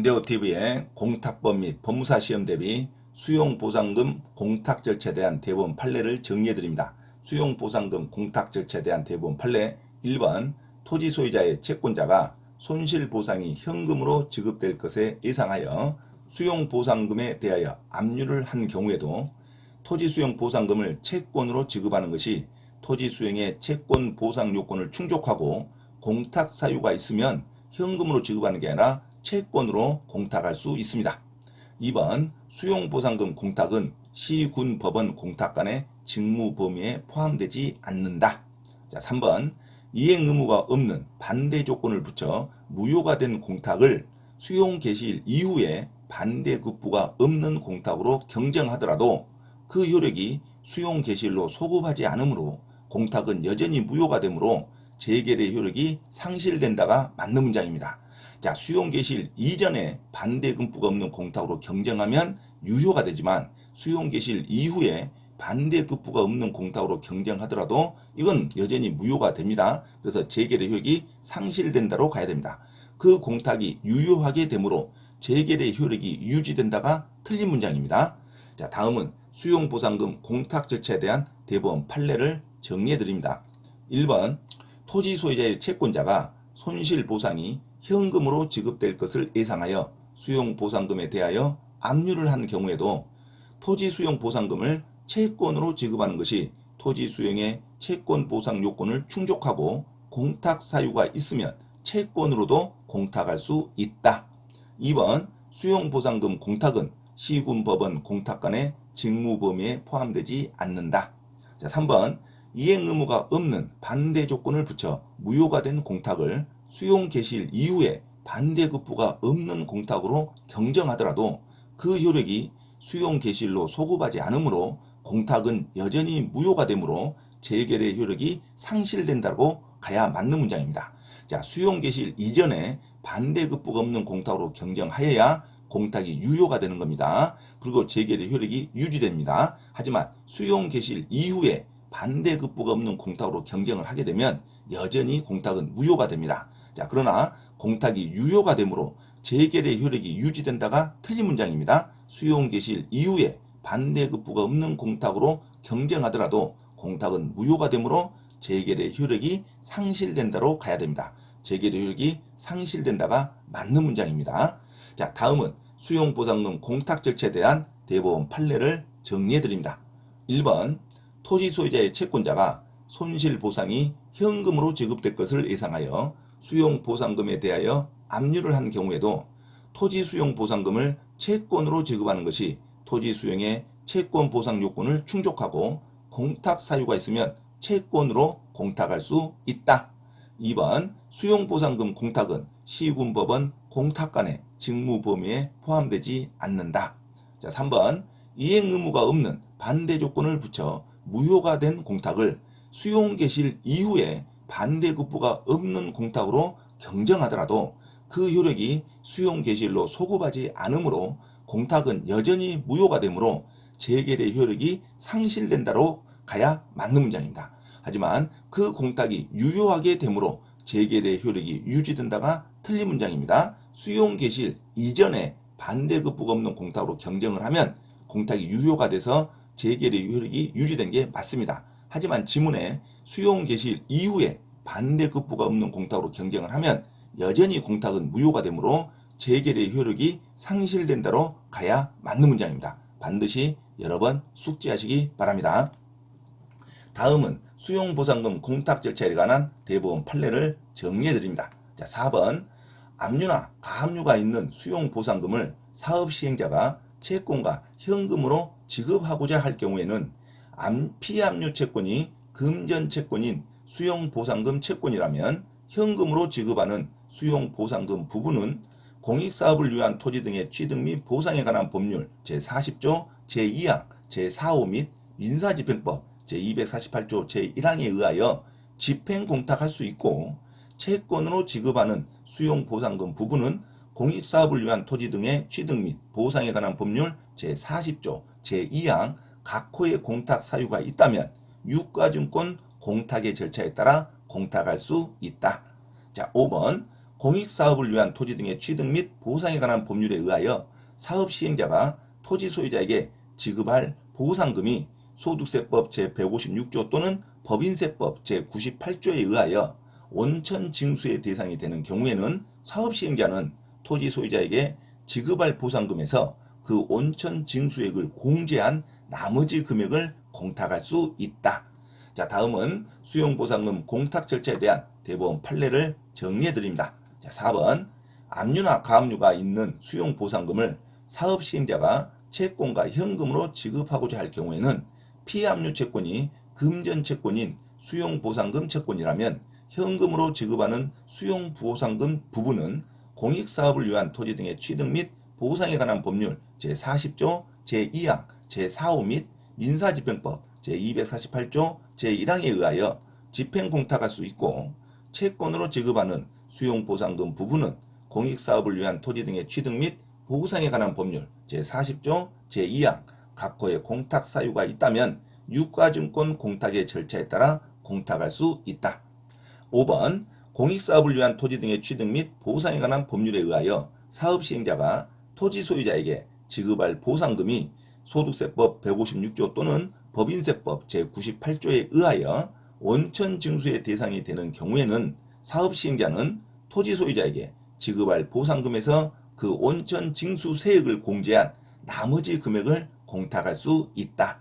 네오TV의 공탁법 및 법무사 시험 대비 수용보상금 공탁 절차에 대한 대법원 판례를 정리해드립니다. 수용보상금 공탁 절차에 대한 대법원 판례 1번 토지 소유자의 채권자가 손실보상이 현금으로 지급될 것에 예상하여 수용보상금에 대하여 압류를 한 경우에도 토지 수용 보상금을 채권으로 지급하는 것이 토지 수용의 채권 보상 요건을 충족하고 공탁 사유가 있으면 현금으로 지급하는 게 아니라 채권으로 공탁할 수 있습니다. 2번 수용보상금 공탁은 시, 군, 법원 공탁 간의 직무 범위에 포함되지 않는다. 자, 3번 이행 의무가 없는 반대 조건을 붙여 무효가 된 공탁을 수용 개시일 이후에 반대 급부가 없는 공탁으로 경정하더라도 그 효력이 수용 개시일로 소급하지 않으므로 공탁은 여전히 무효가 되므로 재결의 효력이 상실된다가 맞는 문장입니다. 자, 수용 개시일 이전에 반대 급부가 없는 공탁으로 경정하면 유효가 되지만 수용 개시일 이후에 반대 급부가 없는 공탁으로 경정하더라도 이건 여전히 무효가 됩니다. 그래서 재결의 효력이 상실된다로 가야 됩니다. 그 공탁이 유효하게 되므로 재결의 효력이 유지된다가 틀린 문장입니다. 자, 다음은 수용보상금 공탁 절차에 대한 대법원 판례를 정리해 드립니다. 1번 토지 소유자의 채권자가 손실보상이 현금으로 지급될 것을 예상하여 수용보상금에 대하여 압류를 한 경우에도 토지 수용보상금을 채권으로 지급하는 것이 토지 수용의 채권 보상 요건을 충족하고 공탁 사유가 있으면 채권으로도 공탁할 수 있다. 2번 수용보상금 공탁은 시군 법원 공탁 간의 직무 범위에 포함되지 않는다. 자, 3번 이행 의무가 없는 반대 조건을 붙여 무효가 된 공탁을 수용 개시일 이후에 반대 급부가 없는 공탁으로 경정하더라도 그 효력이 수용 개시일로 소급하지 않으므로 공탁은 여전히 무효가 되므로 재결의 효력이 상실된다고 가야 맞는 문장입니다. 자, 수용 개시일 이전에 반대 급부가 없는 공탁으로 경정하여야 공탁이 유효가 되는 겁니다. 그리고 재결의 효력이 유지됩니다. 하지만 수용 개시일 이후에 반대 급부가 없는 공탁으로 경정을 하게 되면 여전히 공탁은 무효가 됩니다. 자, 그러나 공탁이 유효가 되므로 재결의 효력이 유지된다가 틀린 문장입니다. 수용 개시일 이후에 반대 급부가 없는 공탁으로 경정하더라도 공탁은 무효가 되므로 재결의 효력이 상실된다로 가야 됩니다. 재결의 효력이 상실된다가 맞는 문장입니다. 자, 다음은 수용보상금 공탁 절차에 대한 대법원 판례를 정리해 드립니다. 1번 토지 소유자의 채권자가 손실보상이 현금으로 지급될 것을 예상하여 수용보상금에 대하여 압류를 한 경우에도 토지 수용보상금을 채권으로 지급하는 것이 토지 수용의 채권 보상 요건을 충족하고 공탁 사유가 있으면 채권으로 공탁할 수 있다. 2번 수용보상금 공탁은 시군법원 공탁 간의 직무 범위에 포함되지 않는다. 자, 3번 이행 의무가 없는 반대 조건을 붙여 무효가 된 공탁을 수용 개시일 이후에 반대 급부가 없는 공탁으로 경정하더라도 그 효력이 수용 개시일로 소급하지 않으므로 공탁은 여전히 무효가 되므로 재결의 효력이 상실된다로 가야 맞는 문장입니다. 하지만 그 공탁이 유효하게 되므로 재결의 효력이 유지된다가 틀린 문장입니다. 수용 개시일 이전에 반대 급부가 없는 공탁으로 경정을 하면 공탁이 유효가 돼서 재결의 효력이 유지된 게 맞습니다. 하지만 지문에 수용 개시일 이후에 반대 급부가 없는 공탁으로 경정을 하면 여전히 공탁은 무효가 되므로 재결의 효력이 상실된다로 가야 맞는 문장입니다. 반드시 여러 번 숙지하시기 바랍니다. 다음은 수용보상금 공탁 절차에 관한 대법원 판례를 정리해 드립니다. 자, 4번 압류나 가압류가 있는 수용보상금을 사업시행자가 채권과 현금으로 지급하고자 할 경우에는 피압류 채권이 금전 채권인 수용보상금 채권이라면 현금으로 지급하는 수용보상금 부분은 공익사업을 위한 토지 등의 취득 및 보상에 관한 법률 제40조 제2항 제4호 및 민사집행법 제248조 제1항에 의하여 집행공탁할 수 있고 채권으로 지급하는 수용보상금 부분은 공익사업을 위한 토지 등의 취득 및 보상에 관한 법률 제40조 제2항 각 호의 공탁 사유가 있다면 유가증권 공탁의 절차에 따라 공탁할 수 있다. 자, 5번 공익사업을 위한 토지 등의 취득 및 보상에 관한 법률에 의하여 사업 시행자가 토지 소유자에게 지급할 보상금이 소득세법 제156조 또는 법인세법 제98조에 의하여 원천 징수의 대상이 되는 경우에는 사업 시행자는 토지 소유자에게 지급할 보상금에서 그 원천 징수액을 공제한 나머지 금액을 공탁할 수 있다. 자, 다음은 수용보상금 공탁 절차에 대한 대법원 판례를 정리해 드립니다. 자, 4번 압류나 가압류가 있는 수용보상금을 사업 시행자가 채권과 현금으로 지급하고자 할 경우에는 피압류 채권이 금전 채권인 수용보상금 채권이라면 현금으로 지급하는 수용보상금 부분은 공익사업을 위한 토지 등의 취득 및 보상에 관한 법률 제40조 제2항 제4호 및 민사집행법 제248조 제1항에 의하여 집행공탁할 수 있고, 채권으로 지급하는 수용보상금 부분은 공익사업을 위한 토지 등의 취득 및 보상에 관한 법률 제40조 제2항 각호의 공탁 사유가 있다면 유가증권 공탁의 절차에 따라 공탁할 수 있다. 5번 공익사업을 위한 토지 등의 취득 및 보상에 관한 법률에 의하여 사업 시행자가 토지 소유자에게 지급할 보상금이 소득세법 156조 또는 법인세법 제98조에 의하여 원천 징수의 대상이 되는 경우에는 사업 시행자는 토지 소유자에게 지급할 보상금에서 그 원천 징수 세액을 공제한 나머지 금액을 공탁할 수 있다.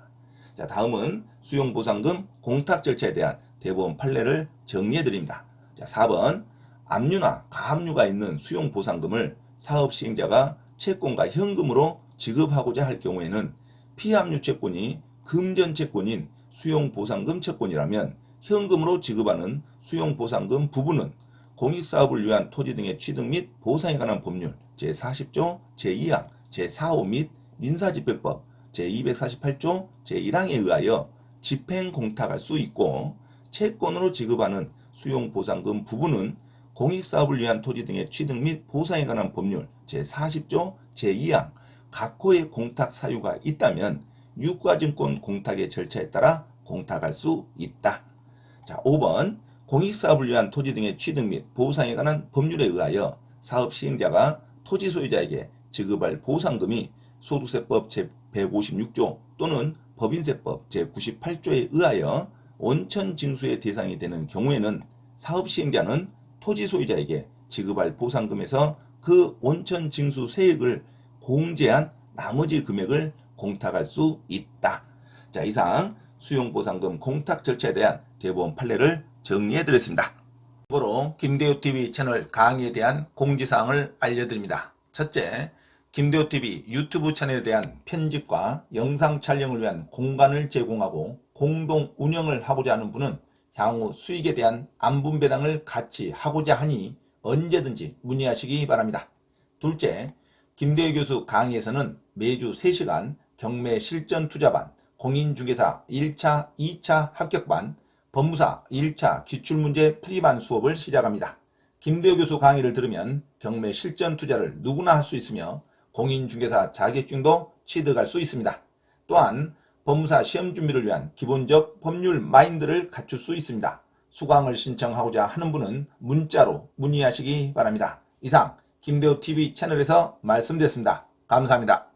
자, 다음은 수용보상금 공탁 절차에 대한 대법원 판례를 정리해 드립니다. 자, 4번 압류나 가압류가 있는 수용보상금을 사업 시행자가 채권과 현금으로 지급하고자 할 경우에는 피압류 채권이 금전 채권인 수용보상금 채권이라면 현금으로 지급하는 수용보상금 부분은 공익사업을 위한 토지 등의 취득 및 보상에 관한 법률 제40조 제2항 제4호 및 민사집행법 제248조 제1항에 의하여 집행공탁할 수 있고, 채권으로 지급하는 수용보상금 부분은 공익사업을 위한 토지 등의 취득 및 보상에 관한 법률 제40조 제2항 각호의 공탁 사유가 있다면 유가증권 공탁의 절차에 따라 공탁할 수 있다. 자, 5번 공익사업을 위한 토지 등의 취득 및 보상에 관한 법률에 의하여 사업 시행자가 토지 소유자에게 지급할 보상금이 소득세법 제156조 또는 법인세법 제98조에 의하여 원천 징수의 대상이 되는 경우에는 사업 시행자는 토지 소유자에게 지급할 보상금에서 그 원천 징수 세액을 공제한 나머지 금액을 공탁할 수 있다. 자, 이상 수용보상금 공탁 절차에 대한 대법원 판례를 정리해 드렸습니다. 참고로 김대호TV 채널 강의에 대한 공지사항을 알려드립니다. 첫째, 김대호TV 유튜브 채널에 대한 편집과 영상 촬영을 위한 공간을 제공하고 공동 운영을 하고자 하는 분은 향후 수익에 대한 안분배당을 같이 하고자 하니 언제든지 문의하시기 바랍니다. 둘째, 김대호 교수 강의에서는 매주 3시간 경매 실전 투자반, 공인중개사 1차, 2차 합격반, 법무사 1차 기출문제 풀이반 수업을 시작합니다. 김대호 교수 강의를 들으면 경매 실전 투자를 누구나 할 수 있으며 공인중개사 자격증도 취득할 수 있습니다. 또한 법무사 시험 준비를 위한 기본적 법률 마인드를 갖출 수 있습니다. 수강을 신청하고자 하는 분은 문자로 문의하시기 바랍니다. 이상 김대호TV 채널에서 말씀드렸습니다. 감사합니다.